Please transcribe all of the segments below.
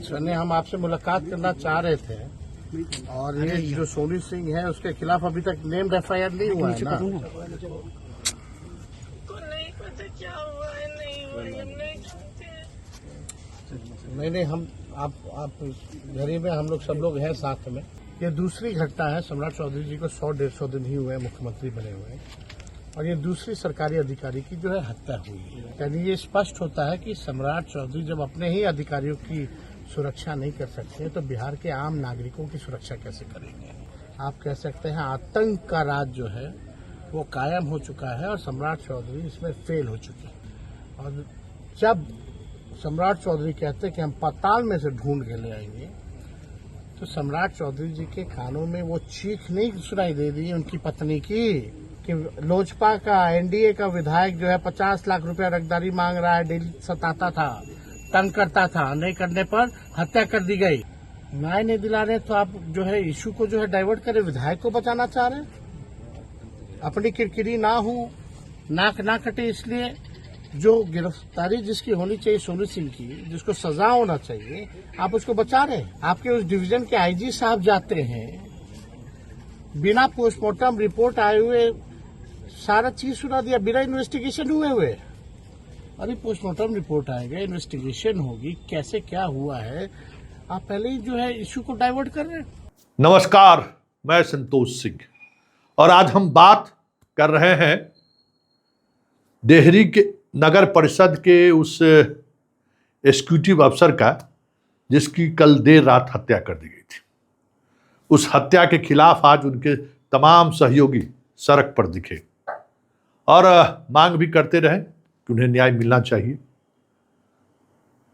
Sir ने हम आपसे मुलाकात करना चाह रहे थे और ये जो सोनू सिंह है उसके खिलाफ अभी तक नेम्ड एफआईआर नहीं हुआ है ना। को नहीं पता क्या हुआ है, नहीं हुआ है, हम नहीं जानते। नहीं हम आप घरी में हम लोग सब लोग हैं साथ में। ये दूसरी घटना है, सम्राट चौधरी जी को 100-150 दिन ही हुए हैं मुख्यमंत्री बने हुए, और ये दूसरी सरकारी अधिकारी की जो है हत्या हुई है। यानी ये स्पष्ट होता है कि सम्राट चौधरी जब अपने ही अधिकारियों की सुरक्षा नहीं कर सकते तो बिहार के आम नागरिकों की सुरक्षा कैसे करेंगे। आप कह सकते हैं आतंक का राज जो है वो कायम हो चुका है और सम्राट चौधरी इसमें फेल हो चुके हैं। और जब सम्राट चौधरी कहते हैं कि हम पाताल में से ढूंढ के ले आएंगे, तो सम्राट चौधरी जी के कानों में वो चीख नहीं सुनाई दे रही उनकी पत्नी की कि लोजपा का एनडीए का विधायक जो है 50 लाख रुपया रंगदारी मांग रहा है, डेली सताता था, तंग करता था, नहीं करने पर हत्या कर दी गई। न्याय नहीं दिला रहे तो आप जो है इशू को जो है डाइवर्ट करे, विधायक को बचाना चाह रहे हैं। अपनी किरकिरी ना हो, नाक ना कटे, इसलिए जो गिरफ्तारी जिसकी होनी चाहिए सोनू सिंह की, जिसको सजा होना चाहिए, आप उसको बचा रहे हैं। आपके उस डिवीजन के आईजी साहब जाते हैं, बिना पोस्टमार्टम रिपोर्ट आए हुए सारा चीज सुना दिया, बिना इन्वेस्टिगेशन हुए। अभी पोस्टमार्टम रिपोर्ट आएगा, इन्वेस्टिगेशन होगी, कैसे क्या हुआ है, आप पहले ही जो है इश्यू को डाइवर्ट कर रहे हैं। नमस्कार, मैं संतोष सिंह और आज हम बात कर रहे हैं डेहरी के नगर परिषद के उस एग्जीक्यूटिव अफसर का जिसकी कल देर रात हत्या कर दी गई थी। उस हत्या के खिलाफ आज उनके तमाम सहयोगी सड़क पर दिखे और मांग भी करते रहे कि उन्हें न्याय मिलना चाहिए।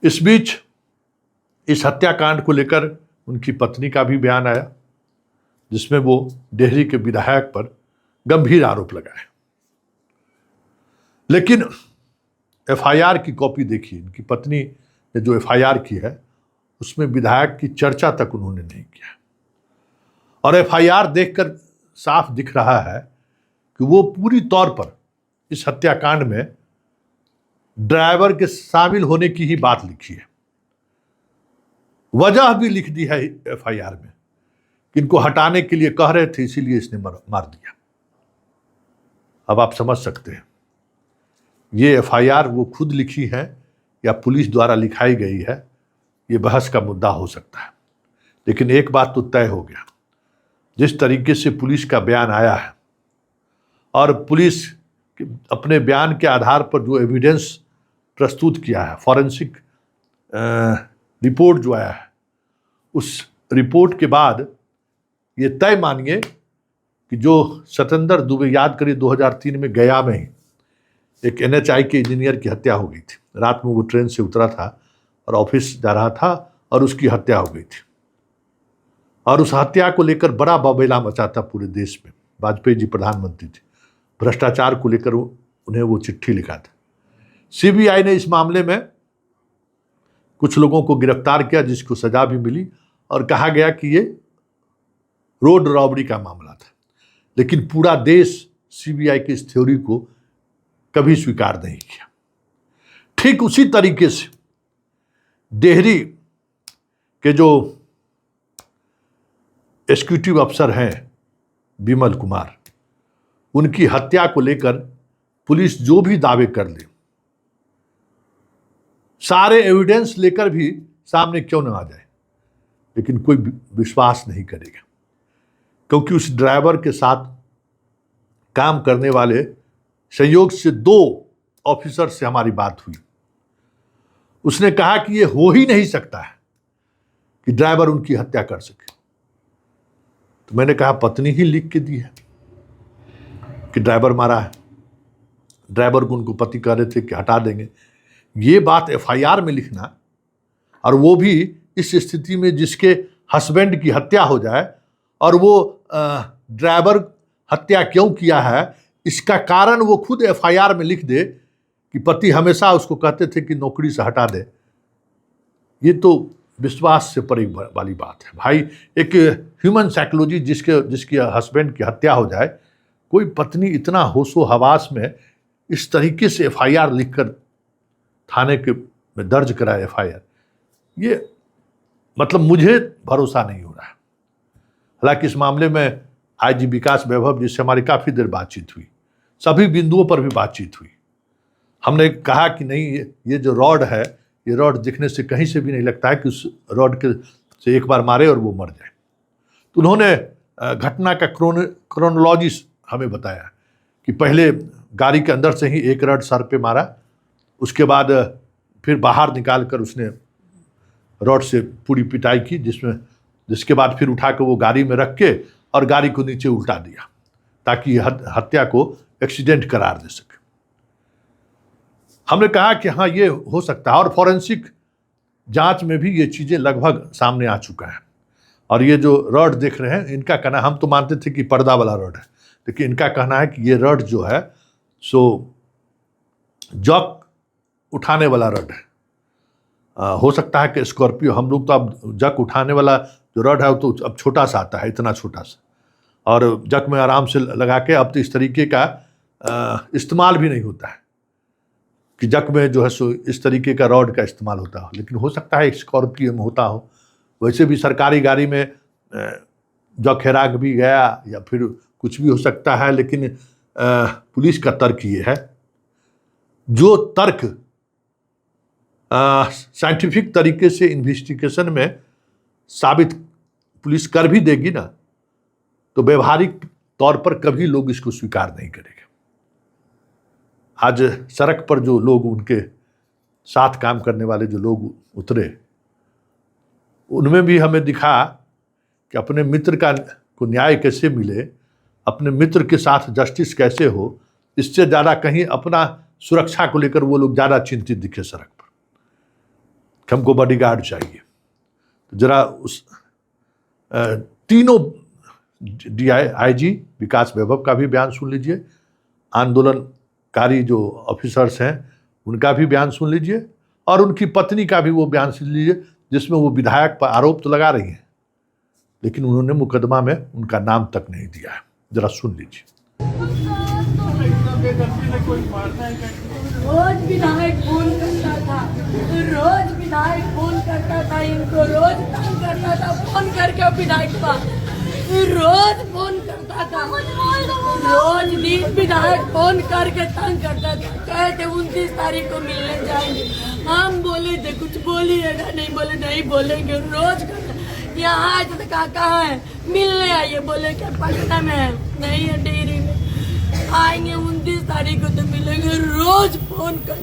इस बीच इस हत्याकांड को लेकर उनकी पत्नी का भी बयान आया, जिसमें वो डेहरी के विधायक पर गंभीर आरोप लगाए। लेकिन एफआईआर की कॉपी देखिए, इनकी पत्नी ने जो एफआईआर की है उसमें विधायक की चर्चा तक उन्होंने नहीं किया। और एफआईआर देखकर साफ दिख रहा है कि वो पूरी तौर पर इस हत्याकांड में ड्राइवर के शामिल होने की ही बात लिखी है। वजह भी लिख दी है एफआईआर में कि इनको हटाने के लिए कह रहे थे, इसीलिए इसने मार दिया। अब आप समझ सकते हैं ये एफआईआर वो खुद लिखी है या पुलिस द्वारा लिखाई गई है, ये बहस का मुद्दा हो सकता है। लेकिन एक बात तो तय हो गया, जिस तरीके से पुलिस का बयान आया है और पुलिस अपने बयान के आधार पर जो एविडेंस प्रस्तुत किया है, फॉरेंसिक रिपोर्ट जो आया है, उस रिपोर्ट के बाद ये तय मानिए कि जो सतेंद्र दुबे, याद करिए 2003 में गया में ही एक एनएचआई के इंजीनियर की हत्या हो गई थी। रात में वो ट्रेन से उतरा था और ऑफिस जा रहा था और उसकी हत्या हो गई थी। और उस हत्या को लेकर बड़ा बबेला मचा था पूरे देश में। वाजपेयी जी प्रधानमंत्री थे, भ्रष्टाचार को लेकर उन्हें वो चिट्ठी लिखा था। सीबीआई ने इस मामले में कुछ लोगों को गिरफ्तार किया, जिसको सजा भी मिली और कहा गया कि ये रोड रॉबरी का मामला था। लेकिन पूरा देश सीबीआई की इस थ्योरी को कभी स्वीकार नहीं किया। ठीक उसी तरीके से डेहरी के जो एग्जीक्यूटिव अफसर हैं विमल कुमार, उनकी हत्या को लेकर पुलिस जो भी दावे कर ले, सारे एविडेंस लेकर भी सामने क्यों न आ जाए, लेकिन कोई विश्वास नहीं करेगा। क्योंकि उस ड्राइवर के साथ काम करने वाले संयोग से 2 ऑफिसर से हमारी बात हुई। उसने कहा कि ये हो ही नहीं सकता है कि ड्राइवर उनकी हत्या कर सके। तो मैंने कहा पत्नी ही लिख के दी है कि ड्राइवर मारा है। ड्राइवर को उनको पति कह रहे थे कि हटा देंगे। ये बात एफआईआर में लिखना, और वो भी इस स्थिति में जिसके हस्बैंड की हत्या हो जाए और वो ड्राइवर हत्या क्यों किया है इसका कारण वो खुद एफआईआर में लिख दे कि पति हमेशा उसको कहते थे कि नौकरी से हटा दे, ये तो विश्वास से परे वाली बात है भाई। एक ह्यूमन साइकोलॉजी, जिसके हस्बैंड की हत्या हो जाए, कोई पत्नी इतना होशो हवास में इस तरीके से एफआईआर लिखकर थाने के में दर्ज कराए एफआईआर, ये मतलब मुझे भरोसा नहीं हो रहा है। हालांकि इस मामले में आईजी विकास वैभव जिससे हमारी काफ़ी देर बातचीत हुई, सभी बिंदुओं पर भी बातचीत हुई। हमने कहा कि नहीं, ये जो रॉड है, ये रॉड दिखने से कहीं से भी नहीं लगता है कि उस रॉड के से एक बार मारे और वो मर जाए। तो उन्होंने घटना का क्रोनोलॉजी हमें बताया कि पहले गाड़ी के अंदर से ही एक रॉड सर पे मारा, उसके बाद फिर बाहर निकाल कर उसने रॉड से पूरी पिटाई की, जिसके बाद फिर उठा के वो गाड़ी में रख के और गाड़ी को नीचे उल्टा दिया ताकि हत्या को एक्सीडेंट करार दे सके। हमने कहा कि हाँ, ये हो सकता है, और फॉरेंसिक जांच में भी ये चीज़ें लगभग सामने आ चुका है। और ये जो रॉड देख रहे हैं, इनका कहना, हम तो मानते थे कि पर्दा वाला रॉड है, लेकिन इनका कहना है कि ये रॉड जो है सो जॉक उठाने वाला रॉड है। हो सकता है कि स्कॉर्पियो, हम लोग तो अब जक उठाने वाला जो रॉड है वो तो अब छोटा सा आता है, इतना छोटा सा, और जक में आराम से लगा के अब तो इस तरीके का इस्तेमाल भी नहीं होता है कि जक में जो है सो इस तरीके का रॉड का इस्तेमाल होता हो। लेकिन हो सकता है स्कॉर्पियो में होता हो। वैसे भी सरकारी गाड़ी में जक हेराग भी गया या फिर कुछ भी हो सकता है, लेकिन पुलिस का तर्क ये है, जो तर्क साइंटिफिक तरीके से इन्वेस्टिगेशन में साबित पुलिस कर भी देगी ना, तो व्यवहारिक तौर पर कभी लोग इसको स्वीकार नहीं करेंगे। आज सड़क पर जो लोग, उनके साथ काम करने वाले जो लोग उतरे, उनमें भी हमें दिखा कि अपने मित्र को न्याय कैसे मिले, अपने मित्र के साथ जस्टिस कैसे हो, इससे ज़्यादा कहीं अपना सुरक्षा को लेकर वो लोग ज़्यादा चिंतित दिखे सड़क पर कि हमको बॉडीगार्ड चाहिए। तो जरा उस तीनों आईजी विकास वैभव का भी बयान सुन लीजिए, आंदोलनकारी जो ऑफिसर्स हैं उनका भी बयान सुन लीजिए, और उनकी पत्नी का भी वो बयान सुन लीजिए, जिसमें वो विधायक पर आरोप तो लगा रही हैं, लेकिन उन्होंने मुकदमा में उनका नाम तक नहीं दिया है। जरा सुन लीजिए। रोज विधायक फोन करता था, रोज विधायक फोन करता था, इनको रोज तंग करता था, फोन करके विधायक का रोज फोन करता था, रोज दिन विधायक फोन करके तंग करता था। कहे थे 29 तारीख को मिलने जाएंगे, हम बोले थे कुछ बोलिएगा, नहीं बोले नहीं बोलेंगे। रोज यहाँ आए थे, कहाँ है, मिलने आइए, बोले कि पटना में है, नहीं है डेयरी में, आएंगे 29 तारीख को तो मिलेंगे। रोज फोन कर,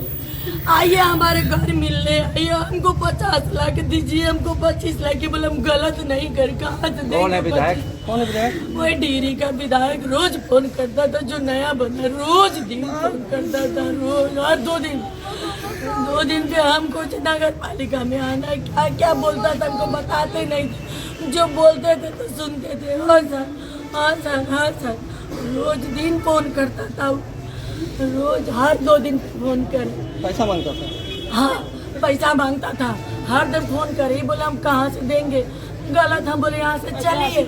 आइए हमारे घर मिलने आइए, हमको 50 लाख दीजिए, हमको 25 लाख की। बोले हम गलत नहीं कर, कहाँ से देंगे? कौन है विधायक? वही डेयरी का विधायक रोज फोन करता था, जो नया बना, रोज दिन फोन करता था, रोज। और 2 दिन पे हमको नगर पालिका में आना, क्या क्या बोलता था हमको बताते नहीं थे, जो बोलते थे तो सुनते थे। हाँ सर, हाँ सर, हाँ सर। रोज दिन फोन करता था, रोज हर 2 दिन फोन कर पैसा मांगता था। हाँ, पैसा मांगता था, हर दिन फोन करे, बोले हम कहाँ से देंगे, गलत। हम बोले यहाँ से चलिए,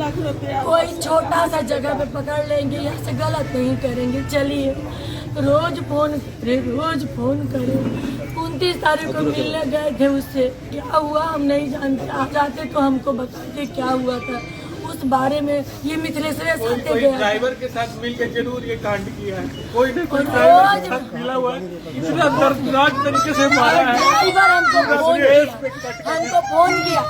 कोई छोटा सा जगह पे पकड़ लेंगे, यहाँ से गलत नहीं करेंगे, चलिए। रोज फोन करे, रोज फोन करे। 29 तारीख को मिलने गए थे उससे, क्या हुआ हम नहीं जानते, आ जाते तो हमको बताते क्या हुआ था उस बारे में। ये मिथिलेश्वर साथ गया, ड्राइवर के साथ मिलकर जरूर ये कांड किया है, कोई ना कोई ड्राइवर के साथ मिला हुआ है, इतना दर्दनाक तरीके से मारा है। ड्राइवर हमको फोन किया,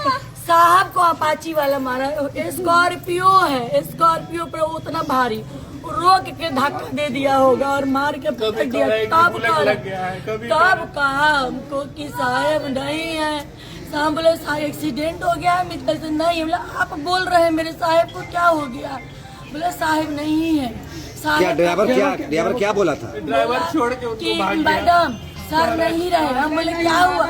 साहब को अपाची वाला मारा। स्कॉर्पियो है, स्कॉर्पियो पर उतना भारी, रोक के धक्का दे दिया होगा और मार के पकड़ दिया। तब कहा हमको कि साहब नहीं है। साहब बोले साहब एक्सीडेंट हो गया है, मित्र से नहीं। बोले आप बोल रहे हैं मेरे साहब को क्या हो गया? बोले साहब नहीं है। क्या ड्राइवर क्या बोला था? ड्राइवर छोड़ के कि मैडम सर नहीं रहे। हम बोले क्या हुआ?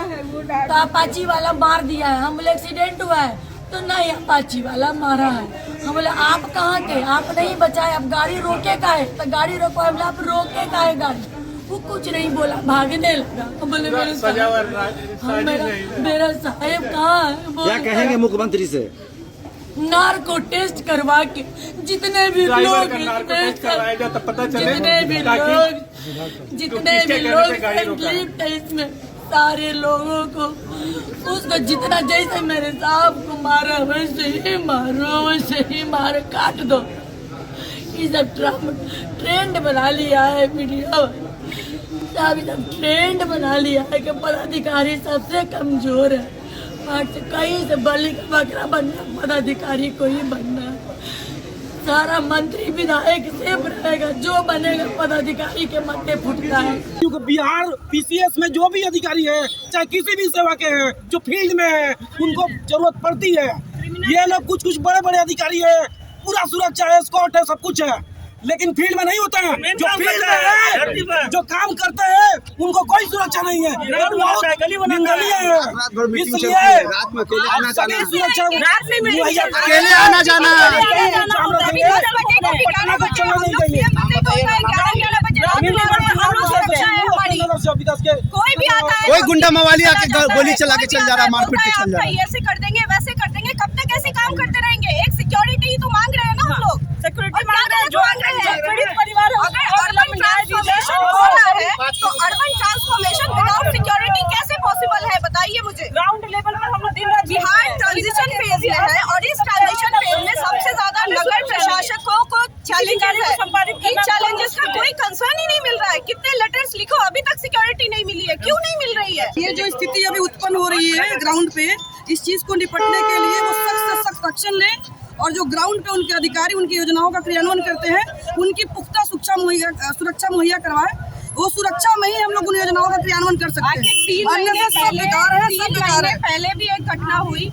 तो अपाची वाला मार दिया है। हम बोले एक्सीडेंट हुआ है, तो नहीं अपाची वाला मारा है। हम बोले आप कहाँ थे? आप नहीं बचाए, आप गाड़ी रोके का है? तो गाड़ी रोको। हम बोले आप रोके का है गाड़ी? वो कुछ नहीं बोला, भागने लगा। हम बोले मेरा साहेब कहाँ है? क्या कहेंगे मुख्यमंत्री से? नार्को टेस्ट करवा के जितने भी लोग जितने भी लोग संलिप्त है इसमें सारे लोगों को उसको जितना जैसे मेरे साहब को मारा वैसे ही मारो, वैसे ही मारो, काट दो। ये सब ट्रेंड बना लिया है मीडिया, सब ट्रेंड बना लिया है कि पदाधिकारी सबसे कमजोर है। कहीं से बलि का बकरा बनना, पदाधिकारी को ही बनना है। सारा मंत्री विधायक सेफ रहेगा, जो बनेगा पदाधिकारी के मत्थे फुटता है। बिहार पीसीएस में जो भी अधिकारी है, चाहे किसी भी सेवा के हैं, जो फील्ड में है, उनको जरूरत पड़ती है। ये लोग कुछ बड़े बड़े अधिकारी है, पूरा सुरक्षा है, स्कॉट है, सब कुछ है, लेकिन फील्ड में नहीं होता है। जो फील्ड में है, जो काम करते हैं, उनको कोई सुरक्षा नहीं है। अकेले आना जाना कोई गुंडा मवाली आके गोली चला के चल जा रहा है, मारपीट के चल जा रहा है। ऐसे कर देंगे, वैसे कर देंगे, कब तक ऐसे काम करते रहेंगे? एक सिक्योरिटी ही तो मांग रहे हैं ना हम लोग, सिक्योरिटी मांग रहे हैं, जो मांग रहे हैं पीड़ित परिवार। अगर अर्बन ट्रांसफॉर्मेशन हो रहा है तो अर्बन ट्रांसफॉर्मेशन विदाउट सिक्योरिटी कैसे पॉसिबल है, बताइए मुझे। ग्राउंड लेवल पर हम लोग दिन रात बिहार ट्रांजिशन फेज में है और इस ट्रांजिशन फेज में सबसे ज्यादा नगर प्रशासकों को चैलेंजेस है। इन चैलेंजेस का कोई कंसर्न ही नहीं मिल रहा है। कितने लेटर्स लिखो, अभी तक सिक्योरिटी नहीं मिली है, क्यों नहीं मिल रही है? ये जो स्थिति अभी उत्पन्न हो रही है ग्राउंड पे, इस चीज को निपटने के लिए वो सख्त से सख्त एक्शन ले और जो ग्राउंड पे उनके अधिकारी उनकी योजनाओं का क्रियान्वयन करते हैं, उनकी पुख्ता सुरक्षा मुहैया करवाए। वो सुरक्षा में ही हम लोग उन योजनाओं का क्रियान्वयन कर सकते हैं। अन्यथा सब बेकार है, सब बेकार है। पहले भी एक घटना हुई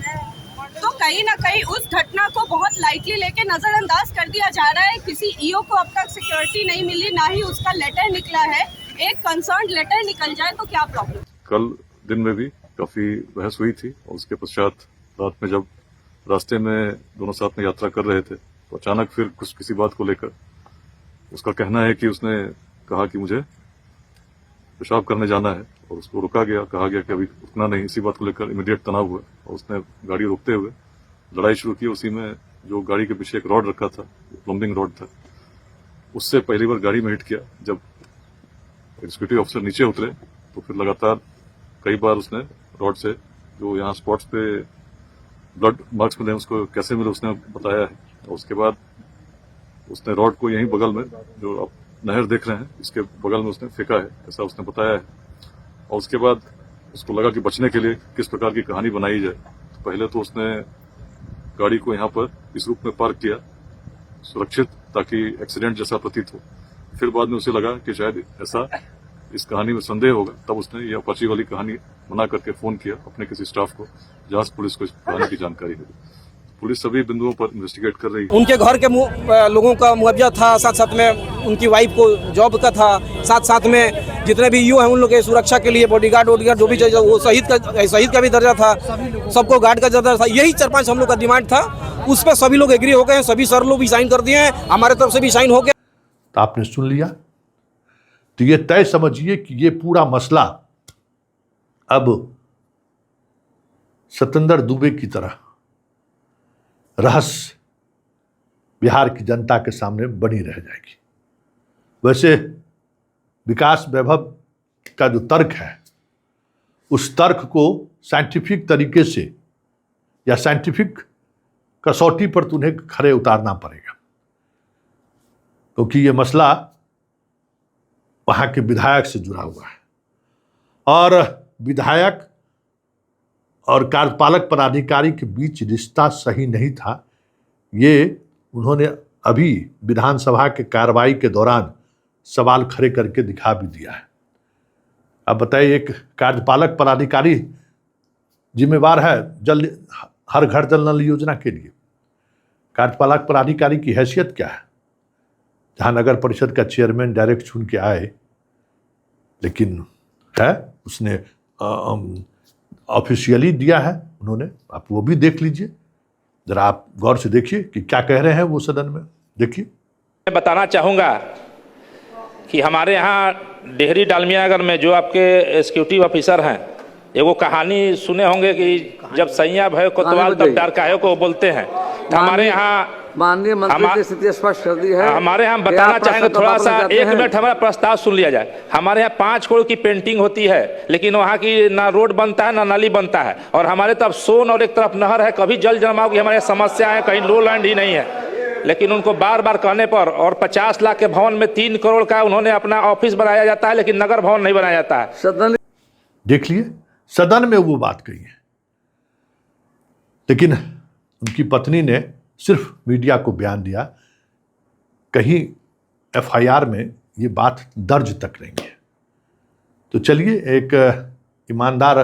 तो कहीं ना कहीं उस घटना को बहुत लाइटली लेके नजरअंदाज कर दिया जा रहा है। किसी ईओ को अब तक सिक्योरिटी नहीं मिली, ना ही उसका लेटर निकला है। एक कंसर्न लेटर निकल जाए तो क्या प्रॉब्लम? कल दिन में भी काफी बहस हुई थी और उसके पश्चात रात में जब रास्ते में दोनों साथ में यात्रा कर रहे थे तो अचानक फिर किसी बात को लेकर उसका कहना है कि उसने कहा कि मुझे पेशाब करने जाना है और उसको रोका गया, कहा गया कि अभी रुकना नहीं। इसी बात को लेकर इमीडिएट तनाव हुआ और उसने गाड़ी रोकते हुए लड़ाई शुरू की। उसी में जो गाड़ी के पीछे एक रॉड रखा था, प्लम्बिंग रॉड था, उससे पहली बार गाड़ी में हिट किया। जब एग्जीक्यूटिव ऑफिसर नीचे उतरे तो फिर लगातार कई बार उसने रॉड से, जो यहाँ स्पॉट्स पे ब्लड मार्क्स मिले उसको कैसे मिले उसने बताया है। और उसके बाद उसने रॉड को यहीं बगल में, जो आप नहर देख रहे हैं, इसके बगल में उसने फेंका है, ऐसा उसने बताया है। और उसके बाद उसको लगा कि बचने के लिए किस प्रकार की कहानी बनाई जाए। तो पहले तो उसने गाड़ी को यहाँ पर इस रूप में पार्क किया सुरक्षित, ताकि एक्सीडेंट जैसा प्रतीत हो। फिर बाद में उसे लगा कि शायद ऐसा इस कहानी में संदेह होगा, तब उसने ये अपाची वाली कहानी बना करके फोन किया अपने किसी स्टाफ को, जहां पुलिस को इस कहानी की जानकारी मिली। पुलिस सभी बिंदुओं पर इन्वेस्टिगेट कर रही है। उनके घर के लोगों का मुआवजा था, साथ साथ में उनकी वाइफ को जॉब का था, साथ साथ में जितने भी ईओ हैं उन लोग के सुरक्षा के लिए बॉडीगार्ड जो भी चाहिए, वो शहीद का भी दर्जा था, सबको गार्ड का दर्जा था। यही 4-5 हम लोग का डिमांड था, उस पर सभी लोग एग्री हो गए हैं, सभी सर लोग भी साइन कर दिए हैं, हमारे तरफ से भी साइन हो गया। तो आपने सुन लिया, तो ये तय समझिए कि ये पूरा मसला अब सतेंद्र दुबे की तरह रहस्य बिहार की जनता के सामने बनी रह जाएगी। वैसे विकास वैभव का जो तर्क है, उस तर्क को साइंटिफिक तरीके से या साइंटिफिक कसौटी पर तुम्हें खरे उतारना पड़ेगा, क्योंकि ये मसला वहाँ के विधायक से जुड़ा हुआ है और विधायक और कार्यपालक पदाधिकारी के बीच रिश्ता सही नहीं था। ये उन्होंने अभी विधानसभा के कार्रवाई के दौरान सवाल खड़े करके दिखा भी दिया है। अब बताइए, एक कार्यपालक पदाधिकारी जिम्मेवार है जल हर घर जल नल योजना के लिए। कार्यपालक पदाधिकारी की हैसियत क्या है? जहाँ नगर परिषद का चेयरमैन डायरेक्ट चुन के आए, लेकिन है उसने ऑफिशियली दिया है उन्होंने, आप वो भी देख लीजिए, जरा आप गौर से देखिए कि क्या कह रहे हैं वो सदन में, देखिए। मैं बताना चाहूँगा कि हमारे यहाँ डेहरी डालमियागढ़ में जो आपके एग्जीक्यूटिव ऑफिसर हैं, एगो कहानी सुने होंगे कि जब सैया भय कोतवाल तब डर काहे को बोलते हैं। हमारे यहाँ माननीय मंत्री की स्थिति स्पष्ट कर दी है। हमारे यहाँ कि बताना आप चाहेंगे प्रश्न थोड़ा को सा, जाते एक हैं। मिनट हमारा प्रस्ताव सुन लिया जाए। हमारे यहाँ 5 करोड़ की पेंटिंग होती है, लेकिन वहाँ की ना रोड बनता है ना नाली बनता है, और हमारे तरफ सोन और एक तरफ नहर है। कभी जल जमाव की हमारे समस्या है, कहीं लो लैंड ही नहीं है, लेकिन उनको बार बार कहने पर, और 50 लाख के भवन में 3 करोड़ का उन्होंने अपना ऑफिस बनाया जाता है, लेकिन नगर भवन नहीं बनाया जाता है। सदन देख लिए, सदन में वो बात कही है, लेकिन उनकी पत्नी ने सिर्फ मीडिया को बयान दिया। कहीं एफआईआर में ये बात दर्ज तक नहीं है। तो चलिए, एक ईमानदार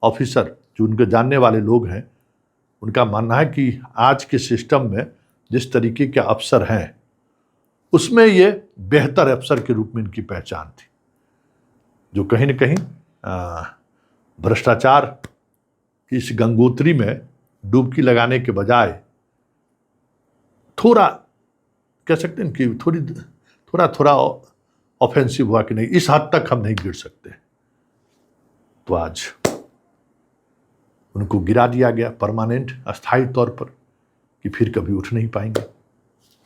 ऑफिसर जो उनके जानने वाले लोग हैं, उनका मानना है कि आज के सिस्टम में जिस तरीके के अफसर हैं, उसमें ये बेहतर अफसर के रूप में इनकी पहचान थी, जो कहीं न कहीं भ्रष्टाचार की इस गंगोत्री में डुबकी लगाने के बजाय थोड़ा कह सकते हैं कि थोड़ा ऑफेंसिव हुआ कि नहीं, इस हद तक हम नहीं गिर सकते, तो आज उनको गिरा दिया गया परमानेंट, अस्थायी तौर पर, कि फिर कभी उठ नहीं पाएंगे।